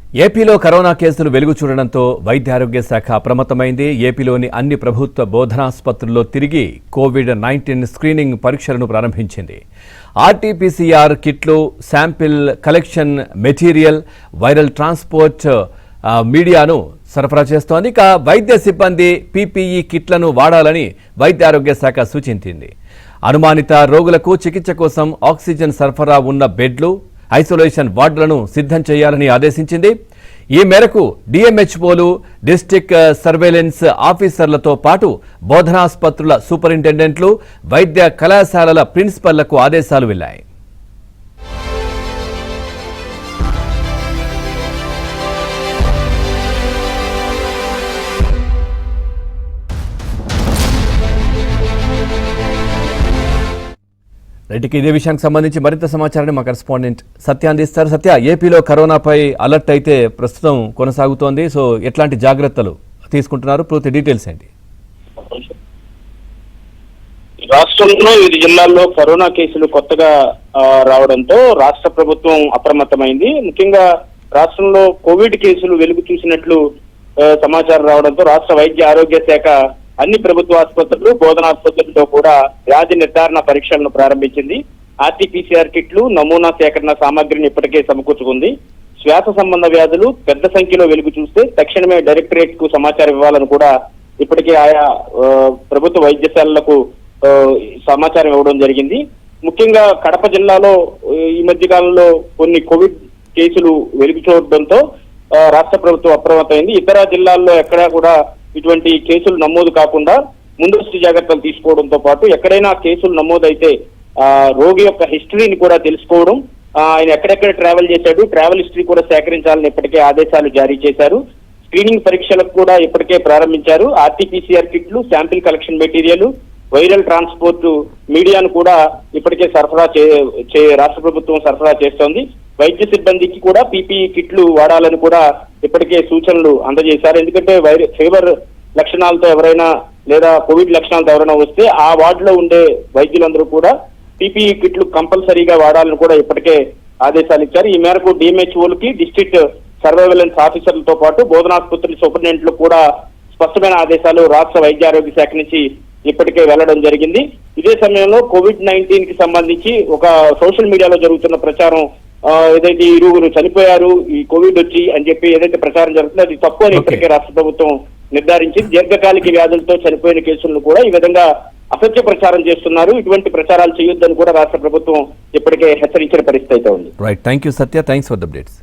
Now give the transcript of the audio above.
ఏపీలో కరోనా కేసులు వెలుగు చూడడంతో వైద్య ఆరోగ్య శాఖ అప్రమత్తమైంది. ఏపీలోని అన్ని ప్రభుత్వ బోధనాసుపత్రుల్లో తిరిగి కోవిడ్-19 స్క్రీనింగ్ పరీక్షలను ప్రారంభించింది. ఆర్టీపీసీఆర్ కిట్లు, sample collection material, viral transport మీడియాను సరఫరా చేస్తోంది. ఇక వైద్య సిబ్బంది పీపీఈ కిట్లను వాడాలని వైద్య ఆరోగ్య శాఖ సూచించింది. అనుమానిత రోగులకు చికిత్స కోసం ఆక్సిజన్ సరఫరా ఉన్న బెడ్లు, ఐసోలేషన్ వార్డులను సిద్ధం చేయాలని ఆదేశించింది. ఈ మేరకు డిఎంహెచ్ఓలు, డిస్ట్రిక్ట్ సర్వేలెన్స్ ఆఫీసర్లతో పాటు బోధనాసుపత్రుల సూపరింటెండెంట్లు, వైద్య కళాశాలల ప్రిన్సిపల్లకు ఆదేశాలు వెళ్లాయి. రైట్కి ఇదే విషయానికి సంబంధించి మరింత సమాచారాన్ని మా కరెస్పాండెంట్ సత్య అందిస్తారు. సత్య, ఏపీలో కరోనాపై అలర్ట్ అయితే ప్రస్తుతం కొనసాగుతోంది. సో ఎట్లాంటి జాగ్రత్తలు తీసుకుంటున్నారు? పూర్తి డీటెయిల్స్ ఏంటి? రాష్ట్రంలో 5 జిల్లాల్లో కరోనా కేసులు కొత్తగా రావడంతో రాష్ట్ర ప్రభుత్వం అప్రమత్తమైంది. ముఖ్యంగా రాష్ట్రంలో కోవిడ్ కేసులు వెలుగు చూసినట్లు సమాచారం రావడంతో రాష్ట్ర వైద్య ఆరోగ్య శాఖ అన్ని ప్రభుత్వ ఆసుపత్రులు, బోధనాసుపత్రులతో కూడా వ్యాధి నిర్ధారణ పరీక్షలను ప్రారంభించింది. ఆర్టీపీసీఆర్ కిట్లు, నమూనా సేకరణ సామగ్రిని ఇప్పటికే సమకూర్చుకుంది. శ్వాస సంబంధ వ్యాధులు పెద్ద సంఖ్యలో వెలుగు చూస్తే తక్షణమే డైరెక్టరేట్ కు సమాచారం ఇవ్వాలని కూడా ఇప్పటికే ఆయా ప్రభుత్వ వైద్యశాలలకు సమాచారం ఇవ్వడం జరిగింది. ముఖ్యంగా కడప జిల్లాలో ఈ మధ్య కాలంలో కొన్ని కోవిడ్ కేసులు వెలుగు చూడడంతో రాష్ట్ర ప్రభుత్వం అప్రమత్తమైంది. ఇతర జిల్లాల్లో ఎక్కడా కూడా ఇటువంటి కేసులు నమోదు కాకుండా ముందస్తు జాగ్రత్తలు తీసుకోవడంతో పాటు ఎక్కడైనా కేసులు నమోదైతే రోగి యొక్క హిస్టరీని కూడా తెలుసుకోవడం, ఆయన ఎక్కడెక్కడ ట్రావెల్ చేశాడు, ట్రావెల్ హిస్టరీ కూడా సేకరించాలని ఇప్పటికే ఆదేశాలు జారీ చేశారు. స్క్రీనింగ్ పరీక్షలకు కూడా ఇప్పటికే ప్రారంభించారు. ఆర్టీపీసీఆర్ కిట్లు, sample collection material, viral transport మీడియాను కూడా ఇప్పటికే రాష్ట్ర ప్రభుత్వం సరఫరా చేస్తోంది. వైద్య సిబ్బందికి కూడా పీపీఈ కిట్లు వాడాలని కూడా ఇప్పటికే సూచనలు అందజేశారు. ఎందుకంటే ఫీవర్ లక్షణాలతో ఎవరైనా లేదా కోవిడ్ లక్షణాలతో ఎవరైనా వస్తే ఆ వార్డులో ఉండే వైద్యులందరూ కూడా పీపీఈ కిట్లు కంపల్సరీగా వాడాలని కూడా ఇప్పటికే ఆదేశాలు ఇచ్చారు. ఈ మేరకు డిఎంహెచ్ఓలకి, డిస్ట్రిక్ట్ సర్వేలెన్స్ ఆఫీసర్లతో పాటు బోధనాసుపత్రుల సూపరింటెండెంట్లకు కూడా స్పష్టమైన ఆదేశాలు రాష్ట్ర వైద్య ఆరోగ్య శాఖ నుంచి ఇప్పటికే వెళ్లడం జరిగింది. ఇదే సమయంలో కోవిడ్-19 కి సంబంధించి ఒక సోషల్ మీడియాలో జరుగుతున్న ప్రచారం ఏదైతే 2 చనిపోయారు ఈ కోవిడ్ వచ్చి అని చెప్పి ఏదైతే ప్రచారం జరుగుతుందో అది తప్పు అని ఇప్పటికే రాష్ట్ర ప్రభుత్వం నిర్ధారించింది. దీర్ఘకాలిక వ్యాధులతో చనిపోయిన కేసులను కూడా ఈ విధంగా అసత్య ప్రచారం చేస్తున్నారు. ఇటువంటి ప్రచారాలు చేయొద్దని కూడా రాష్ట్ర ప్రభుత్వం ఇప్పటికే హెచ్చరించిన పరిస్థితి అయితే ఉంది. Right, thank you Satya, thanks for the updates.